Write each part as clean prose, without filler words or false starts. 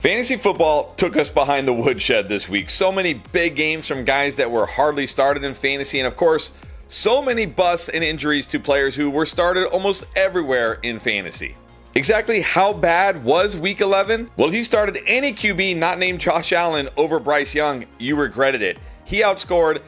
Fantasy football took us behind the woodshed this week. So many big games from guys that were hardly started in fantasy, and of course, so many busts and injuries to players who were started almost everywhere in fantasy. Exactly how bad was week 11? Well, if you started any QB not named Josh Allen over Bryce Young, you regretted it. He outscored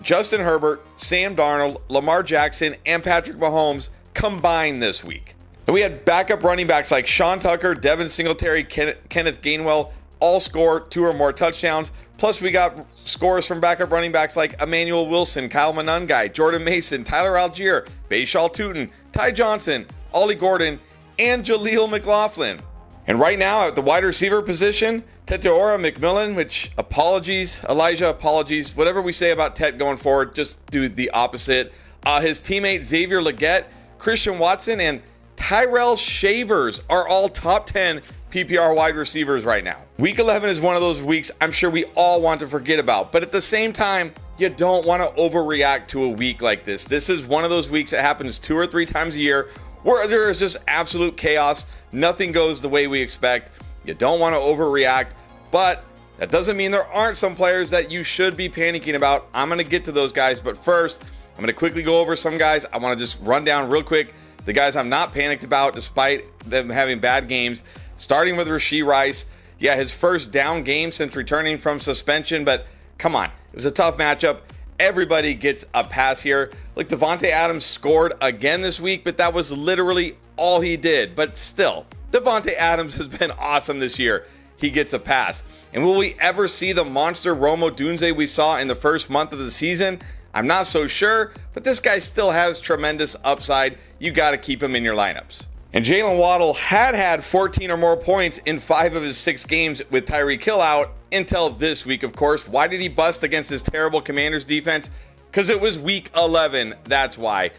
Justin Herbert, Sam Darnold, Lamar Jackson, and Patrick Mahomes combined this week. And we had backup running backs like Sean Tucker, Devin Singletary, Kenneth Gainwell all score 2 or more touchdowns. Plus, we got scores from backup running backs like Emmanuel Wilson, Kyle Monangai, Jordan Mason, Tyler Algier, Bashal Tutin, Ty Johnson, Ollie Gordon, and Jaleel McLaughlin. And right now at the wide receiver position, Teteora McMillan, which Elijah, apologies. Whatever we say about Tet going forward, just do the opposite. His teammate Xavier Legette, Christian Watson, and Tyrell Shavers are all top 10 PPR wide receivers right now. Week 11 is one of those weeks I'm sure we all want to forget about, but at the same time, you don't want to overreact to a week like this. This is one of those weeks that happens 2 or 3 times a year where there is just absolute chaos. Nothing goes the way we expect. You don't want to overreact, but that doesn't mean there aren't some players that you should be panicking about. I'm going to get to those guys, but first, I'm going to quickly go over some guys. I want to just run down real quick the guys I'm not panicked about despite them having bad games, starting with Rashee Rice. Yeah, his first down game since returning from suspension, but come on, it was a tough matchup. Everybody gets a pass here. Like Davante Adams scored again this week, but that was literally all he did. But still, Davante Adams has been awesome this year. He gets a pass. And will we ever see the monster Rome Odunze we saw in the first month of the season? I'm not so sure, but this guy still has tremendous upside. You got to keep him in your lineups. And Jalen Waddle had 14 or more points in 5 of his 6 games with Tyreek Hill out until this week, of course. Why did he bust against this terrible Commanders defense? Because it was week 11. That's why.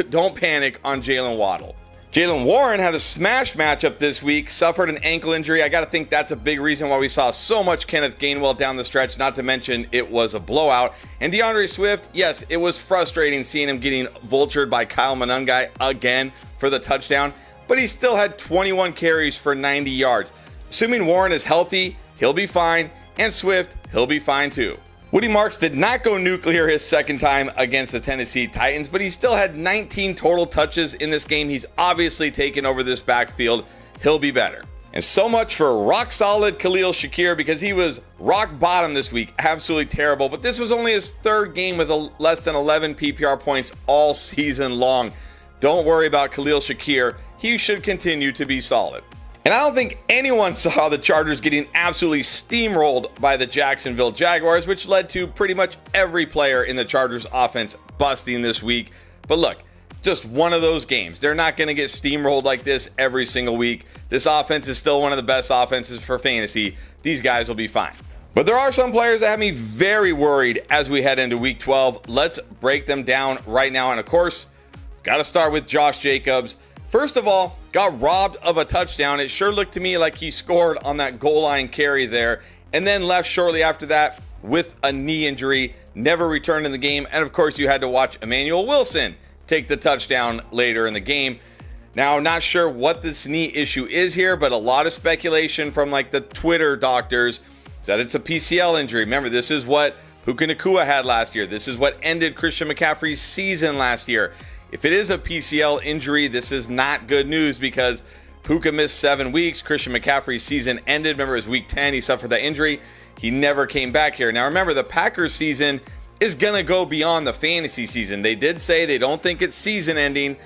Don't panic on Jalen Waddle. Jaylen Warren had a smash matchup this week, suffered an ankle injury. I got to think that's a big reason why we saw so much Kenneth Gainwell down the stretch, not to mention it was a blowout. And DeAndre Swift, yes, it was frustrating seeing him getting vultured by Kyle Monangai again for the touchdown, but he still had 21 carries for 90 yards. Assuming Warren is healthy, he'll be fine, and Swift, he'll be fine too. Woody Marks did not go nuclear his second time against the Tennessee Titans, but he still had 19 total touches in this game. He's obviously taken over this backfield. He'll be better. And so much for rock solid Khalil Shakir, because he was rock bottom this week. Absolutely terrible. But this was only his 3rd game with less than 11 PPR points all season long. Don't worry about Khalil Shakir. He should continue to be solid. And I don't think anyone saw the Chargers getting absolutely steamrolled by the Jacksonville Jaguars, which led to pretty much every player in the Chargers offense busting this week. But look, just one of those games. They're not going to get steamrolled like this every single week. This offense is still one of the best offenses for fantasy. These guys will be fine. But there are some players that have me very worried as we head into week 12. Let's break them down right now. And of course, got to start with Josh Jacobs. First of all, got robbed of a touchdown. It sure looked to me like he scored on that goal line carry there, and then left shortly after that with a knee injury, never returned in the game. And of course, you had to watch Emmanuel Wilson take the touchdown later in the game. Now, not sure what this knee issue is here, but a lot of speculation from like the Twitter doctors said it's a PCL injury. Remember, this is what Puka Nacua had last year. This is what ended Christian McCaffrey's season last year. If it is a PCL injury, this is not good news because Puka missed 7 weeks. Christian McCaffrey's season ended. Remember, it was week 10. He suffered that injury. He never came back here. Now, remember, the Packers season is going to go beyond the fantasy season. They did say they don't think it's season ending,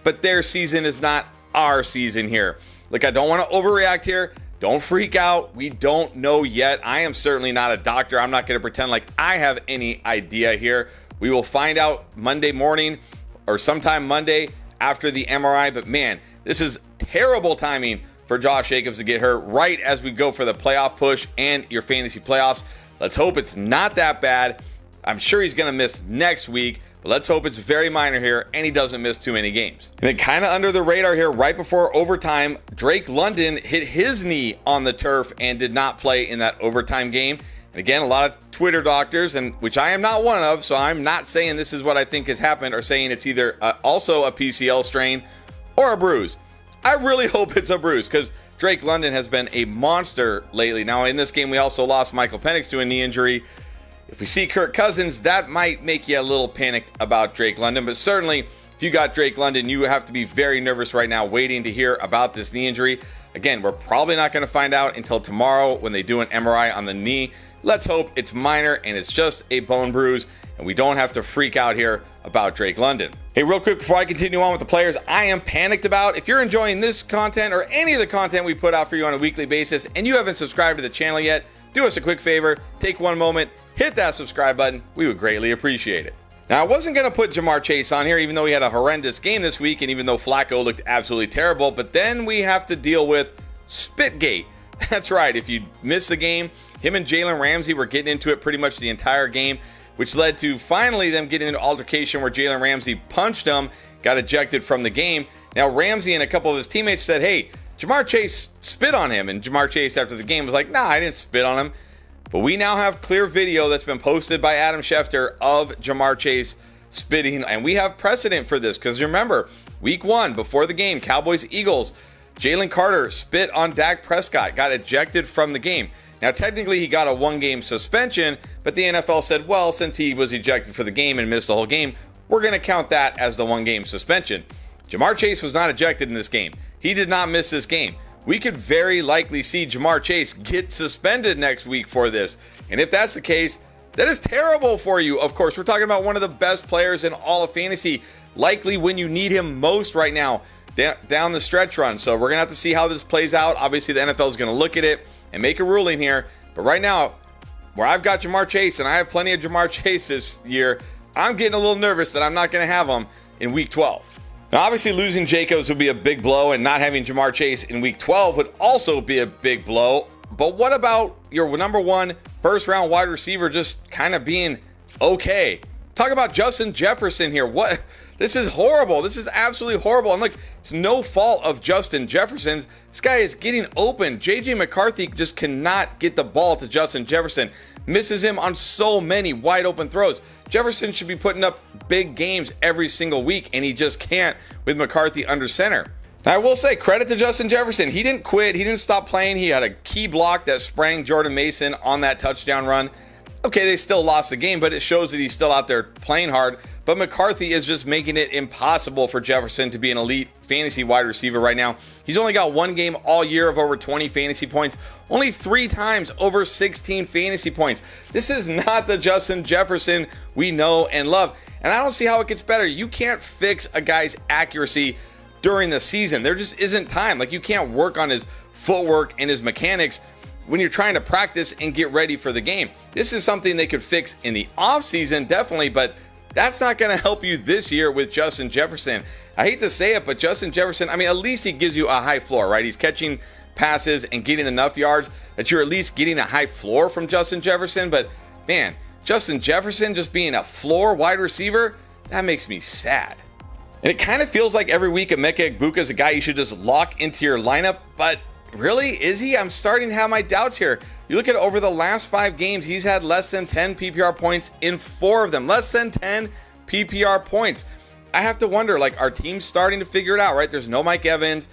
but their season is not our season here. Look, I don't want to overreact here. Don't freak out. We don't know yet. I am certainly not a doctor. I'm not going to pretend like I have any idea here. We will find out Monday morning or sometime Monday after the MRI. But man, this is terrible timing for Josh Jacobs to get hurt right as we go for the playoff push and your fantasy playoffs. Let's hope it's not that bad. I'm sure he's going to miss next week, but let's hope it's very minor here and he doesn't miss too many games. And then kind of under the radar here, right before overtime, Drake London hit his knee on the turf and did not play in that overtime game. And again, a lot of Twitter doctors, and which I am not one of, so I'm not saying this is what I think has happened, are saying it's either also a PCL strain or a bruise. I really hope it's a bruise because Drake London has been a monster lately. Now, in this game, we also lost Michael Penix to a knee injury. If we see Kirk Cousins, that might make you a little panicked about Drake London. But certainly, if you got Drake London, you have to be very nervous right now waiting to hear about this knee injury. Again, we're probably not going to find out until tomorrow when they do an MRI on the knee. Let's hope it's minor and it's just a bone bruise and we don't have to freak out here about Drake London. Hey, real quick before I continue on with the players I am panicked about, if you're enjoying this content or any of the content we put out for you on a weekly basis and you haven't subscribed to the channel yet, do us a quick favor, take one moment, hit that subscribe button. We would greatly appreciate it. Now, I wasn't going to put Ja'Marr Chase on here, even though he had a horrendous game this week, and even though Flacco looked absolutely terrible, but then we have to deal with Spitgate. That's right, if you miss the game, him and Jalen Ramsey were getting into it pretty much the entire game, which led to finally them getting into an altercation where Jalen Ramsey punched him, got ejected from the game. Now, Ramsey and a couple of his teammates said, hey, Ja'Marr Chase spit on him, and Ja'Marr Chase after the game was like, nah, I didn't spit on him. But we now have clear video that's been posted by Adam Schefter of Ja'Marr Chase spitting, and we have precedent for this because remember, week 1 before the game, Cowboys-Eagles, Jalen Carter spit on Dak Prescott, got ejected from the game. Now, technically, he got a 1-game suspension, but the NFL said, well, since he was ejected for the game and missed the whole game, we're going to count that as the 1-game suspension. Ja'Marr Chase was not ejected in this game. He did not miss this game. We could very likely see Ja'Marr Chase get suspended next week for this. And if that's the case, that is terrible for you. Of course, we're talking about one of the best players in all of fantasy, likely when you need him most right now, down the stretch run. So we're going to have to see how this plays out. Obviously, the NFL is going to look at it and make a ruling here. But right now, where I've got Ja'Marr Chase, and I have plenty of Ja'Marr Chase this year, I'm getting a little nervous that I'm not going to have him in week 12. Now, obviously, losing Jacobs would be a big blow, and not having Ja'Marr Chase in week 12 would also be a big blow. But what about your number 1 first-round wide receiver just kind of being okay? Talk about Justin Jefferson here. What? This is horrible. This is absolutely horrible. And look, it's no fault of Justin Jefferson's. This guy is getting open. J.J. McCarthy just cannot get the ball to Justin Jefferson. Misses him on so many wide open throws. Jefferson should be putting up big games every single week, and he just can't with McCarthy under center. Now, I will say credit to Justin Jefferson. He didn't quit. He didn't stop playing. He had a key block that sprang Jordan Mason on that touchdown run. Okay, they still lost the game, but it shows that he's still out there playing hard. But McCarthy is just making it impossible for Jefferson to be an elite fantasy wide receiver right now. He's only got 1 game all year of over 20 fantasy points, only 3 times over 16 fantasy points. This is not the Justin Jefferson we know and love. And I don't see how it gets better. You can't fix a guy's accuracy during the season. There just isn't time. Like, you can't work on his footwork and his mechanics when you're trying to practice and get ready for the game. This is something they could fix in the offseason, definitely, but that's not going to help you this year with Justin Jefferson. I hate to say it, but Justin Jefferson, I mean, at least he gives you a high floor, right? He's catching passes and getting enough yards that you're at least getting a high floor from Justin Jefferson. But man, Justin Jefferson just being a floor wide receiver, that makes me sad. And it kind of feels like every week Emeka Egbuka is a guy you should just lock into your lineup, but really, is he? I'm starting to have my doubts here. You look at over the last 5 games, he's had less than 10 PPR points in 4 of them. Less than 10 PPR points. I have to wonder, like, our team's starting to figure it out, right? There's no Mike Evans.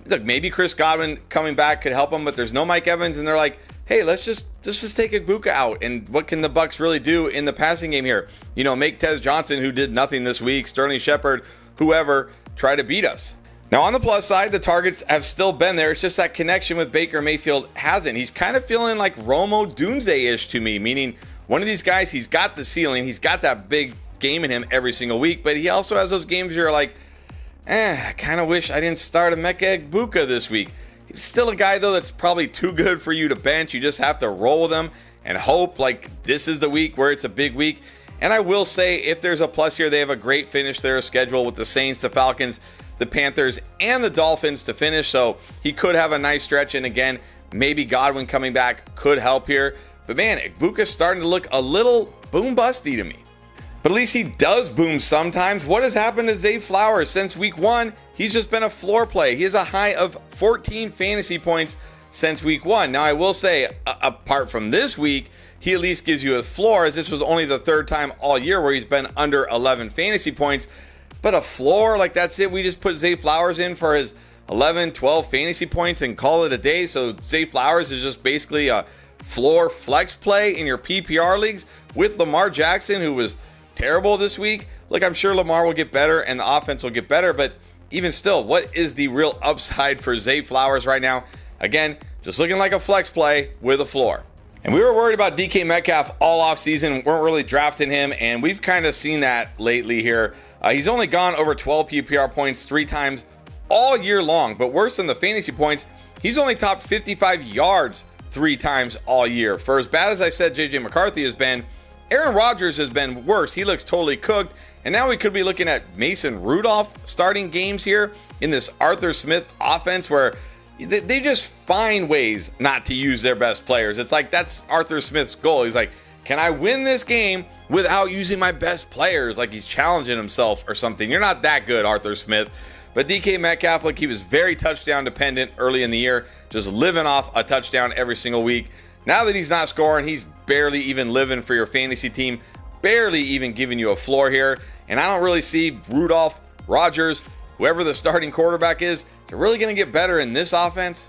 Look, maybe Chris Godwin coming back could help him, but there's no Mike Evans, and they're like, hey, let's just take Egbuka out. And what can the Bucs really do in the passing game here? You know, make Tez Johnson, who did nothing this week, Sterling Shepard, whoever, try to beat us. Now, on the plus side, the targets have still been there. It's just that connection with Baker Mayfield hasn't. He's kind of feeling like Romo Doomsday-ish to me, meaning one of these guys, he's got the ceiling. He's got that big game in him every single week, but he also has those games where you're like, I kind of wish I didn't start Emeka Egbuka this week. He's still a guy, though, that's probably too good for you to bench. You just have to roll with him and hope like this is the week where it's a big week. And I will say, if there's a plus here, they have a great finish there schedule with the Saints, the Falcons, the Panthers, and the Dolphins to finish. So he could have a nice stretch. And again, maybe Godwin coming back could help here. But man, Egbuka's starting to look a little boom busty to me. But at least he does boom sometimes. What has happened to Zay Flowers since week 1? He's just been a floor play. He has a high of 14 fantasy points since week 1. Now, I will say, apart from this week, he at least gives you a floor, as this was only the 3rd time all year where he's been under 11 fantasy points. But a floor, like that's it. We just put Zay Flowers in for his 11, 12 fantasy points and call it a day. So Zay Flowers is just basically a floor flex play in your PPR leagues with Lamar Jackson, who was terrible this week. Look, I'm sure Lamar will get better and the offense will get better, but even still, what is the real upside for Zay Flowers right now? Again, just looking like a flex play with a floor. And we were worried about DK Metcalf all offseason, weren't really drafting him, and we've kind of seen that lately here. He's only gone over 12 PPR points 3 times all year long, but worse than the fantasy points, he's only topped 55 yards 3 times all year. For as bad as I said JJ McCarthy has been, Aaron Rodgers has been worse. He looks totally cooked. And now we could be looking at Mason Rudolph starting games here in this Arthur Smith offense where they just find ways not to use their best players. It's like that's Arthur Smith's goal. He's like, can I win this game without using my best players? Like he's challenging himself or something. You're not that good, Arthur Smith. But DK Metcalf, like he was very touchdown dependent early in the year, just living off a touchdown every single week. Now that he's not scoring, he's barely even living for your fantasy team. Barely even giving you a floor here. And I don't really see Rudolph, Rodgers, whoever the starting quarterback is, they're really going to get better in this offense.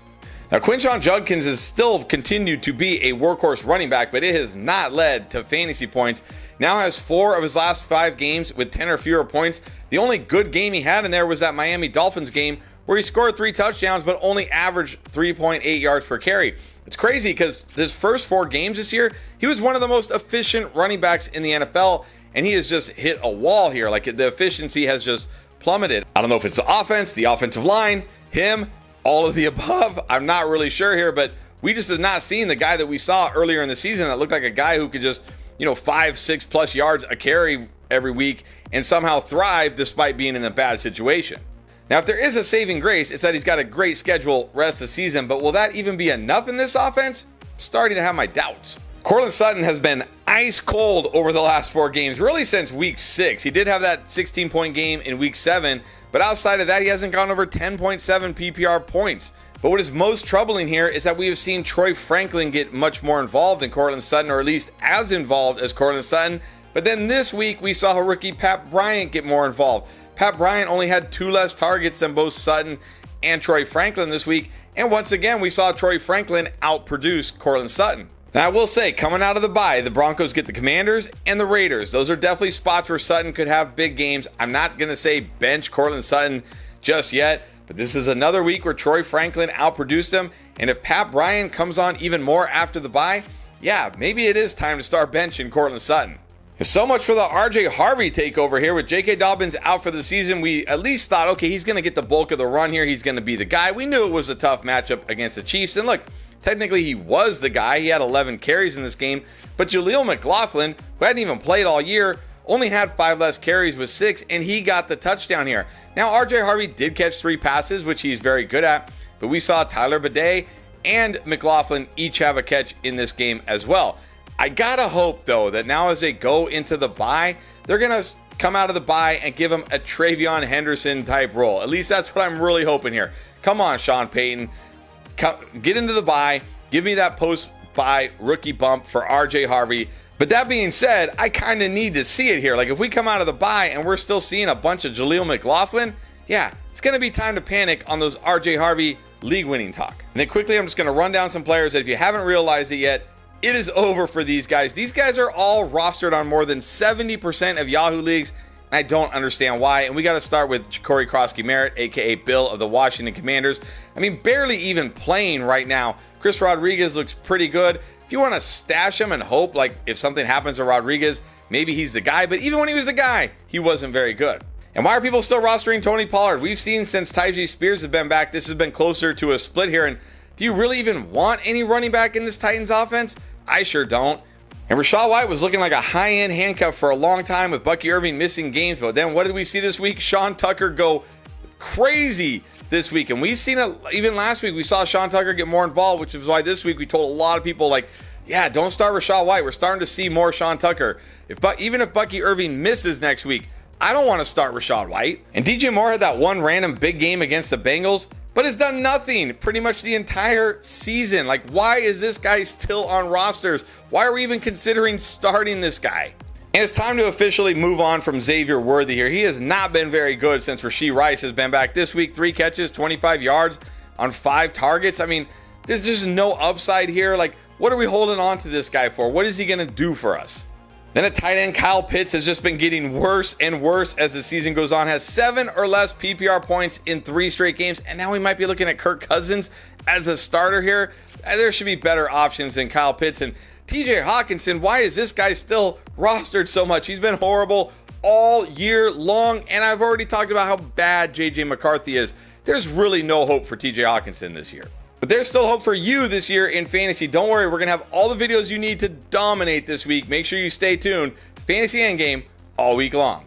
Now, Quinshon Judkins has still continued to be a workhorse running back, but it has not led to fantasy points. Now has 4 of his last 5 games with 10 or fewer points. The only good game he had in there was that Miami Dolphins game where he scored 3 touchdowns, but only averaged 3.8 yards per carry. It's crazy because his first 4 games this year, he was one of the most efficient running backs in the NFL, and he has just hit a wall here. Like the efficiency has just plummeted. I don't know if it's the offense, the offensive line, him, all of the above. I'm not really sure here, but we just have not seen the guy that we saw earlier in the season that looked like a guy who could just, 5-6 plus yards a carry every week and somehow thrive despite being in a bad situation. Now, if there is a saving grace, it's that he's got a great schedule rest of the season, but will that even be enough in this offense? I'm starting to have my doubts. Courtland Sutton has been ice cold over the last 4 games, really since week 6. He did have that 16-point game in week 7, but outside of that, he hasn't gone over 10.7 PPR points. But what is most troubling here is that we have seen Troy Franklin get much more involved than Courtland Sutton, or at least as involved as Courtland Sutton. But then this week, we saw rookie Pat Bryant get more involved. Pat Bryant only had 2 less targets than both Sutton and Troy Franklin this week. And once again, we saw Troy Franklin outproduce Courtland Sutton. Now, I will say, coming out of the bye, the Broncos get the Commanders and the Raiders. Those are definitely spots where Sutton could have big games. I'm not going to say bench Courtland Sutton just yet, but this is another week where Troy Franklin outproduced him. And if Pat Bryant comes on even more after the bye, yeah, maybe it is time to start benching Courtland Sutton. So much for the RJ Harvey takeover here. With J.K. Dobbins out for the season, we at least thought, okay, he's going to get the bulk of the run here. He's going to be the guy. We knew it was a tough matchup against the Chiefs. And look, technically he was the guy. He had 11 carries in this game. But Jaleel McLaughlin, who hadn't even played all year, only had 5 less carries with 6, and he got the touchdown here. Now, RJ Harvey did catch 3 passes, which he's very good at. But we saw Tyler Bidet and McLaughlin each have a catch in this game as well. I gotta hope, though, that now as they go into the bye, they're going to come out of the bye and give him a Travion Henderson type role. At least that's what I'm really hoping here. Come on, Sean Payton. Get into the bye. Give me that post-bye rookie bump for RJ Harvey. But that being said, I kind of need to see it here. Like if we come out of the bye and we're still seeing a bunch of Jaleel McLaughlin, yeah, it's going to be time to panic on those RJ Harvey league-winning talk. And then quickly, I'm just going to run down some players that if you haven't realized it yet, it is over for these guys. These guys are all rostered on more than 70% of Yahoo leagues, and I don't understand why. And we got to start with Ja'Cory Krosky-Merritt, aka Bill of the Washington Commanders. I mean, barely even playing right now. Chris Rodriguez looks pretty good. If you want to stash him and hope, like if something happens to Rodriguez, maybe he's the guy. But even when he was the guy, he wasn't very good. And why are people still rostering Tony Pollard? We've seen since Tyjae Spears has been back, this has been closer to a split here. And do you really even want any running back in this Titans offense? I sure don't. And Rachaad White was looking like a high-end handcuff for a long time with Bucky Irving missing games. But then what did we see this week? Sean Tucker go crazy this week. And we've seen it even last week. We saw Sean Tucker get more involved, which is why this week we told a lot of people, like, yeah, don't start Rachaad White. We're starting to see more Sean Tucker. Even if Bucky Irving misses next week, I don't want to start Rachaad White. And DJ Moore had that one random big game against the Bengals, but has done nothing pretty much the entire season. Like, why is this guy still on rosters? Why are we even considering starting this guy? And it's time to officially move on from Xavier Worthy here. He has not been very good since Rashee Rice has been back this week. 3 catches, 25 yards on 5 targets. I mean, there's just no upside here. Like, what are we holding on to this guy for? What is he going to do for us? Then at tight end, Kyle Pitts has just been getting worse and worse as the season goes on. Has 7 or less PPR points in 3 straight games. And now we might be looking at Kirk Cousins as a starter here. There should be better options than Kyle Pitts. And TJ Hawkinson, why is this guy still rostered so much? He's been horrible all year long. And I've already talked about how bad JJ McCarthy is. There's really no hope for TJ Hawkinson this year. But there's still hope for you this year in fantasy. Don't worry, we're going to have all the videos you need to dominate this week. Make sure you stay tuned. Fantasy Endgame all week long.